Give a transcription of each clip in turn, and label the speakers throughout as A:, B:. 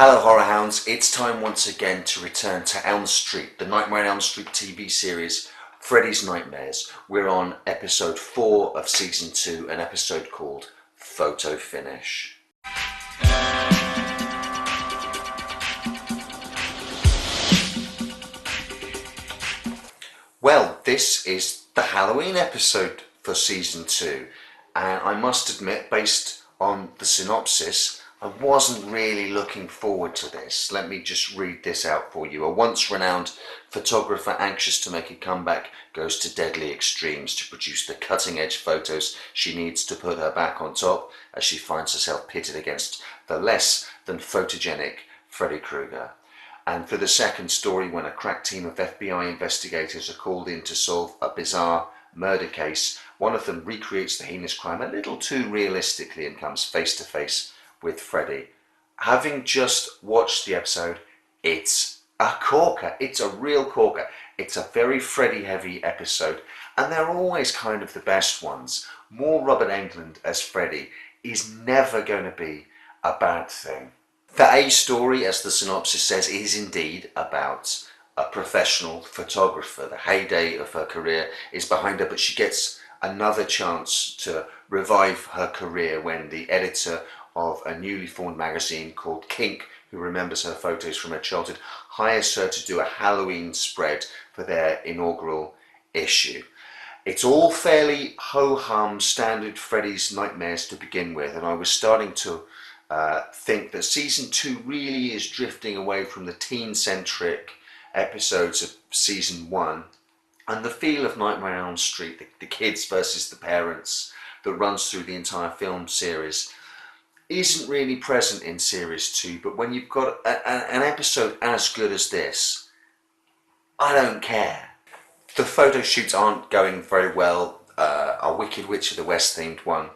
A: Hello Horror Hounds, it's time once again to return to Elm Street, the Nightmare on Elm Street TV series, Freddy's Nightmares. We're on episode 4 of season 2, an episode called Photo Finish. Well, this is the Halloween episode for season 2, and I must admit, based on the synopsis, I wasn't really looking forward to this. Let me just read this out for you. A once renowned photographer anxious to make a comeback goes to deadly extremes to produce the cutting edge photos she needs to put her back on top as she finds herself pitted against the less than photogenic Freddy Krueger. And for the second story, when a crack team of FBI investigators are called in to solve a bizarre murder case, one of them recreates the heinous crime a little too realistically and comes face to face with Freddy. Having just watched the episode, it's a corker. It's a real corker. It's a very Freddy heavy episode, and they're always kind of the best ones. More Robert Englund as Freddy is never going to be a bad thing. The A story, as the synopsis says, is indeed about a professional photographer. The heyday of her career is behind her, but she gets another chance to revive her career when the editor of a newly formed magazine called Kink, who remembers her photos from her childhood, hires her to do a Halloween spread for their inaugural issue. It's all fairly ho-hum, standard Freddy's Nightmares to begin with, and I was starting to think that season 2 really is drifting away from the teen-centric episodes of season 1 and the feel of Nightmare on Elm Street, the kids versus the parents, that runs through the entire film series, isn't really present in series 2. But when you've got an episode as good as this, I don't care. The photo shoots aren't going very well. Our Wicked Witch of the West themed one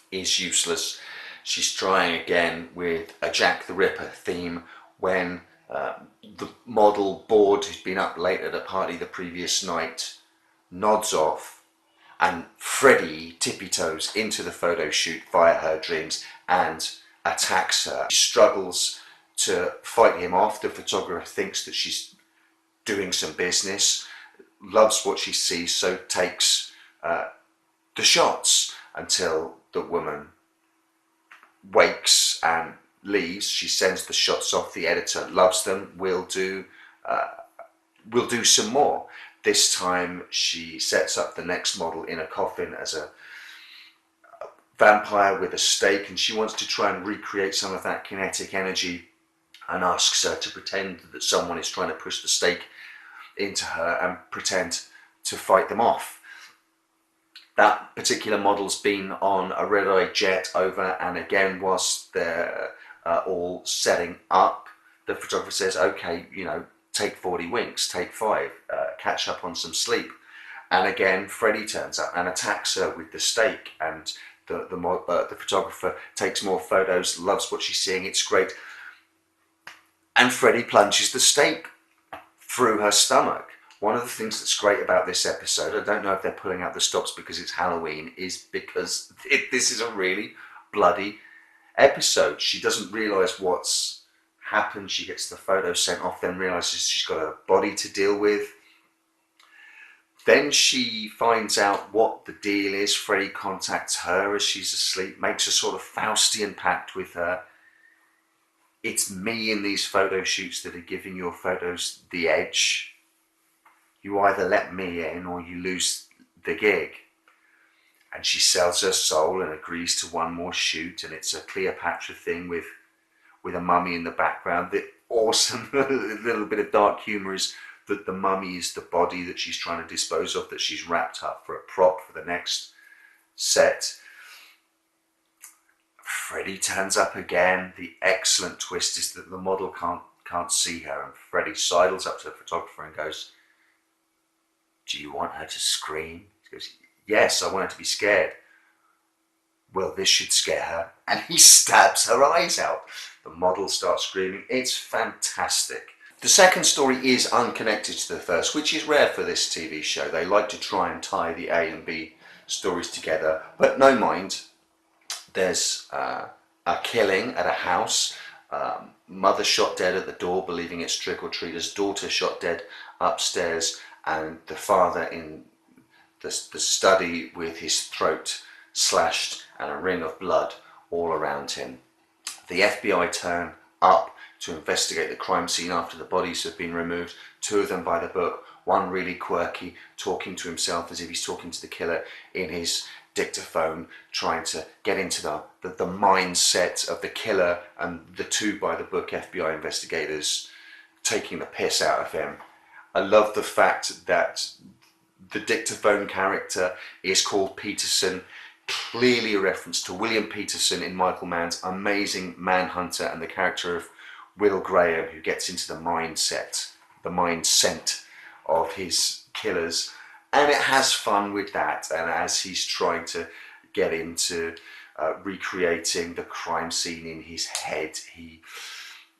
A: is useless. She's trying again with a Jack the Ripper theme when the model, bored, who's been up late at a party the previous night, nods off, and Freddy tippy-toes into the photo shoot via her dreams and attacks her. She struggles to fight him off. The photographer thinks that she's doing some business, loves what she sees, so takes the shots until the woman wakes and leaves. She sends the shots off. The editor loves them. We'll do some more. This time she sets up the next model in a coffin as a vampire with a stake, and she wants to try and recreate some of that kinetic energy and asks her to pretend that someone is trying to push the stake into her and pretend to fight them off. That particular model's been on a red-eye jet over and again whilst they're all setting up. The photographer says, okay, take 40 winks, take 5, catch up on some sleep. And again, Freddy turns up and attacks her with the stake, and the photographer takes more photos, loves what she's seeing, it's great. And Freddy plunges the stake through her stomach. One of the things that's great about this episode, I don't know if they're pulling out the stops because it's Halloween, is because this is a really bloody episode. She doesn't realise what's happened. She gets the photo sent off, then realises she's got a body to deal with. Then she finds out what the deal is. Freddy contacts her as she's asleep, makes a sort of Faustian pact with her. It's me in these photo shoots that are giving your photos the edge. You either let me in or you lose the gig. And she sells her soul and agrees to one more shoot, and it's a Cleopatra thing with a mummy in the background. The awesome little bit of dark humour is that the mummy is the body that she's trying to dispose of, that she's wrapped up for a prop for the next set. Freddy turns up again. The excellent twist is that the model can't see her, and Freddy sidles up to the photographer and goes, "Do you want her to scream?" He goes, "Yes, I want her to be scared." "Well, this should scare her." And he stabs her eyes out. The model starts screaming. It's fantastic. The second story is unconnected to the first, which is rare for this TV show. They like to try and tie the A and B stories together, but no mind. There's a killing at a house. mother shot dead at the door, believing it's trick-or-treaters, daughter shot dead upstairs, and the father in the study with his throat slashed and a ring of blood all around him. The FBI turn up to investigate the crime scene after the bodies have been removed, 2 of them by the book, one really quirky, talking to himself as if he's talking to the killer in his dictaphone, trying to get into the mindset of the killer, and the 2 by the book FBI investigators taking the piss out of him. I love the fact that the dictaphone character is called Peterson, clearly a reference to William Peterson in Michael Mann's Amazing Manhunter, and the character of Will Graham, who gets into the mindset of his killers, and it has fun with that. And as he's trying to get into recreating the crime scene in his head, he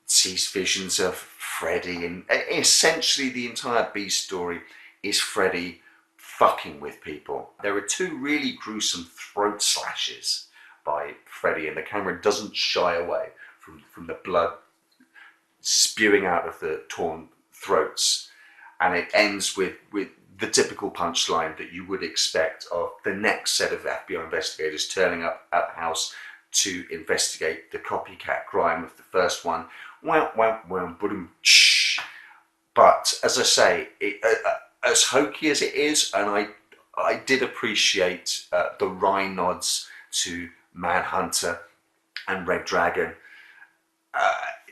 A: sees visions of Freddy, and essentially the entire B story is Freddy fucking with people. There are 2 really gruesome throat slashes by Freddy, and the camera doesn't shy away from the blood spewing out of the torn throats, and it ends with the typical punchline that you would expect of the next set of FBI investigators turning up at the house to investigate the copycat crime of the first one. But as I say, as hokey as it is, and I did appreciate the wry nods to Manhunter and Red Dragon,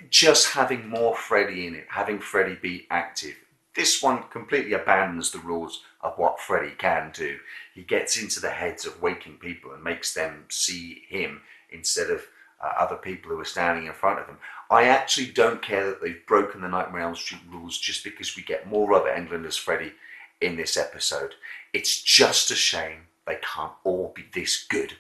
A: just having more Freddy in it, having Freddy be active. This one completely abandons the rules of what Freddy can do. He gets into the heads of waking people and makes them see him instead of other people who are standing in front of them. I actually don't care that they've broken the Nightmare on Elm Street rules just because we get more Robert Englund as Freddy in this episode. It's just a shame they can't all be this good.